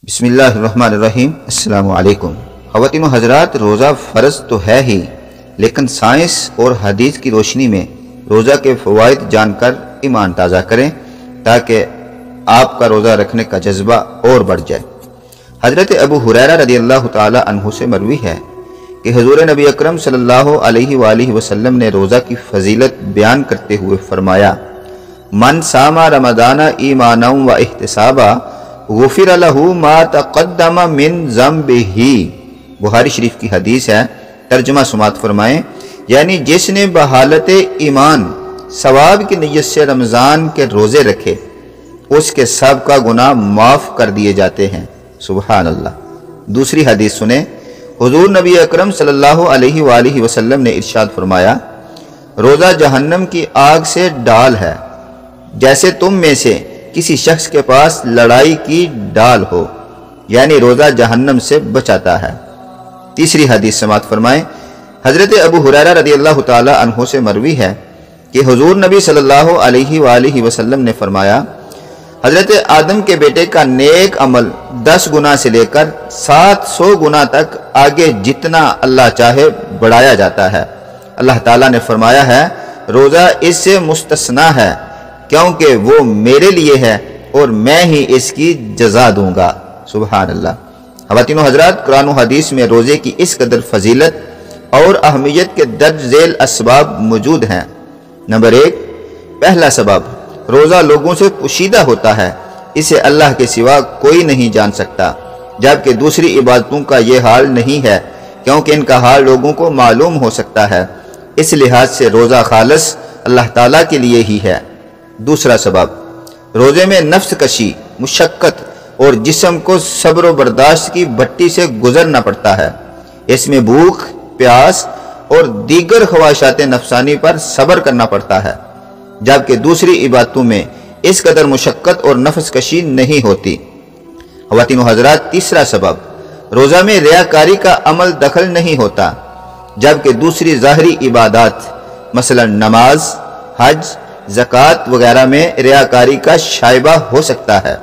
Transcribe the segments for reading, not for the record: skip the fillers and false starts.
بسم اللہ الرحمن الرحیم۔ السلام علیکم خواتین و حضرات، روزہ فرض تو ہے ہی، لیکن سائنس اور حدیث کی روشنی میں روزہ کے فوائد جان کر ایمان تازہ کریں تاکہ آپ کا روزہ رکھنے کا جذبہ اور بڑھ جائے۔ حضرت ابو ہریرہ رضی اللہ تعالی عنہ سے مروی ہے کہ حضور نبی اکرم صلی اللہ علیہ وآلہ وسلم نے روزہ کی فضیلت بیان کرتے ہوئے فرمایا: من صام رمضان ایمانا و احتسابا غفر لہ ما تقدم من ذنبہ۔ بخاری شریف کی حدیث ہے، ترجمہ سماعت فرمائیں، یعنی جس نے بحالت ایمان ثواب کی نیت سے رمضان کے روزے رکھے اس کے سب کا گناہ معاف کر دیے جاتے ہیں۔ سبحان اللہ۔ دوسری حدیث سنیں، حضور نبی اکرم صلی اللہ علیہ وآلہ وسلم نے ارشاد فرمایا: روزہ جہنم کی آگ سے ڈال ہے، جیسے تم میں سے کسی شخص کے پاس لڑائی کی ڈال ہو، یعنی روزہ جہنم سے بچاتا ہے۔ تیسری حدیث سماعت فرمائیں، حضرت ابو ہریرہ رضی اللہ تعالی عنہ سے مروی ہے کہ حضور نبی صلی اللہ علیہ وآلہ وسلم نے فرمایا: حضرت آدم کے بیٹے کا نیک عمل 10 گنا سے لے کر 700 گنا تک آگے جتنا اللہ چاہے بڑھایا جاتا ہے۔ اللہ تعالیٰ نے فرمایا ہے روزہ اس سے مستثنا ہے کیونکہ وہ میرے لیے ہے اور میں ہی اس کی جزا دوں گا۔ سبحان اللہ۔ خواتین و حضرات، قرآن و حدیث میں روزے کی اس قدر فضیلت اور اہمیت کے درج ذیل اسباب موجود ہیں۔ نمبر 1، پہلا سبب، روزہ لوگوں سے پوشیدہ ہوتا ہے، اسے اللہ کے سوا کوئی نہیں جان سکتا، جبکہ دوسری عبادتوں کا یہ حال نہیں ہے کیونکہ ان کا حال لوگوں کو معلوم ہو سکتا ہے، اس لحاظ سے روزہ خالص اللہ تعالیٰ کے لیے ہی ہے۔ دوسرا سبب، روزے میں نفس کشی، مشقت اور جسم کو صبر و برداشت کی بھٹی سے گزرنا پڑتا ہے۔ اس میں بھوک، پیاس اور دیگر خواہشات نفسانی پر صبر کرنا پڑتا ہے، جبکہ دوسری عبادتوں میں اس قدر مشقت اور نفس کشی نہیں ہوتی۔ خواتین و حضرات، تیسرا سبب، روزہ میں ریاکاری کا عمل دخل نہیں ہوتا، جبکہ دوسری ظاہری عبادات مثلا نماز، حج، زکوٰۃ وغیرہ میں ریاکاری کا شائبہ ہو سکتا ہے۔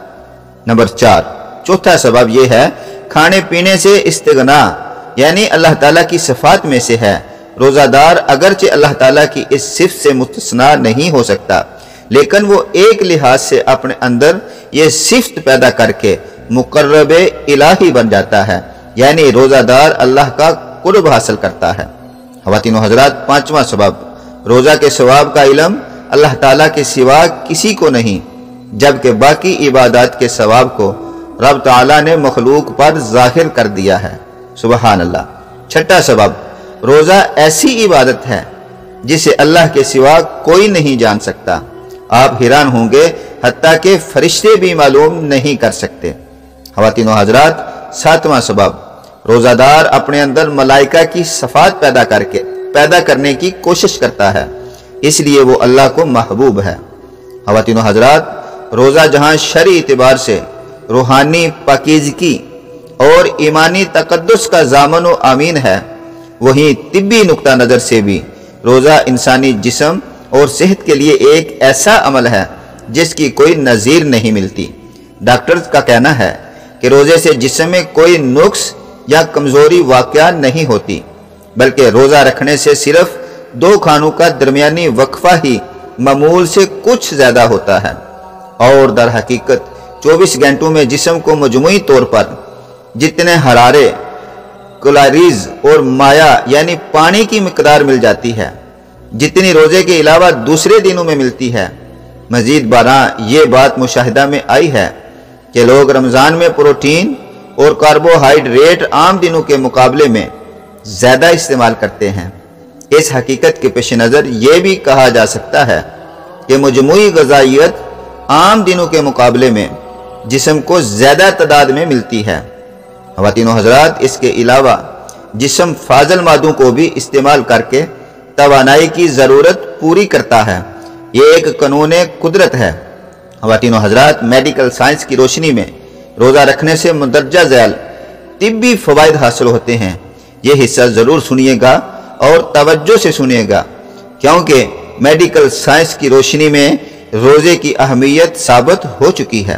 نمبر 4، چوتھا سبب یہ ہے کھانے پینے سے استغنا، یعنی اللہ تعالیٰ کی صفات میں سے ہے۔ روزہ دار اگرچہ اللہ تعالیٰ کی اس صفت سے مستثنا نہیں ہو سکتا، لیکن وہ ایک لحاظ سے اپنے اندر یہ صفت پیدا کر کے مقرب الہی بن جاتا ہے، یعنی روزہ دار اللہ کا قرب حاصل کرتا ہے۔ خواتین و حضرات، پانچواں سبب، روزہ کے ثواب کا علم اللہ تعالیٰ کے سوا کسی کو نہیں، جبکہ باقی عبادات کے ثواب کو رب تعالیٰ نے مخلوق پر ظاہر کر دیا ہے۔ سبحان اللہ۔ چھٹا سبب، روزہ ایسی عبادت ہے جسے اللہ کے سوا کوئی نہیں جان سکتا، آپ حیران ہوں گے حتیٰ کہ فرشتے بھی معلوم نہیں کر سکتے۔ خواتین و حضرات، ساتواں سبب، روزہ دار اپنے اندر ملائکہ کی صفات پیدا کرنے کی کوشش کرتا ہے، اس لیے وہ اللہ کو محبوب ہے۔ خواتین و حضرات، روزہ جہاں شرعی اعتبار سے روحانی پاکیزگی اور ایمانی تقدس کا ضامن و امین ہے، وہیں طبی نقطہ نظر سے بھی روزہ انسانی جسم اور صحت کے لیے ایک ایسا عمل ہے جس کی کوئی نظیر نہیں ملتی۔ ڈاکٹرز کا کہنا ہے کہ روزے سے جسم میں کوئی نقص یا کمزوری واقع نہیں ہوتی، بلکہ روزہ رکھنے سے صرف 2 کھانوں کا درمیانی وقفہ ہی معمول سے کچھ زیادہ ہوتا ہے، اور در حقیقت 24 گھنٹوں میں جسم کو مجموعی طور پر جتنے حرارے، کیلوریز اور مایع یعنی پانی کی مقدار مل جاتی ہے، جتنی روزے کے علاوہ دوسرے دنوں میں ملتی ہے۔ مزید برآں یہ بات مشاہدہ میں آئی ہے کہ لوگ رمضان میں پروٹین اور کاربوہائیڈریٹ عام دنوں کے مقابلے میں زیادہ استعمال کرتے ہیں۔ اس حقیقت کے پیش نظر یہ بھی کہا جا سکتا ہے کہ مجموعی غذائیت عام دنوں کے مقابلے میں جسم کو زیادہ تعداد میں ملتی ہے۔ خواتین و حضرات، اس کے علاوہ جسم فاضل مادوں کو بھی استعمال کر کے توانائی کی ضرورت پوری کرتا ہے، یہ ایک قانون قدرت ہے۔ خواتین و حضرات، میڈیکل سائنس کی روشنی میں روزہ رکھنے سے مندرجہ ذیل طبی فوائد حاصل ہوتے ہیں۔ یہ حصہ ضرور سنیے گا اور توجہ سے سنیے گا، کیونکہ میڈیکل سائنس کی روشنی میں روزے کی اہمیت ثابت ہو چکی ہے۔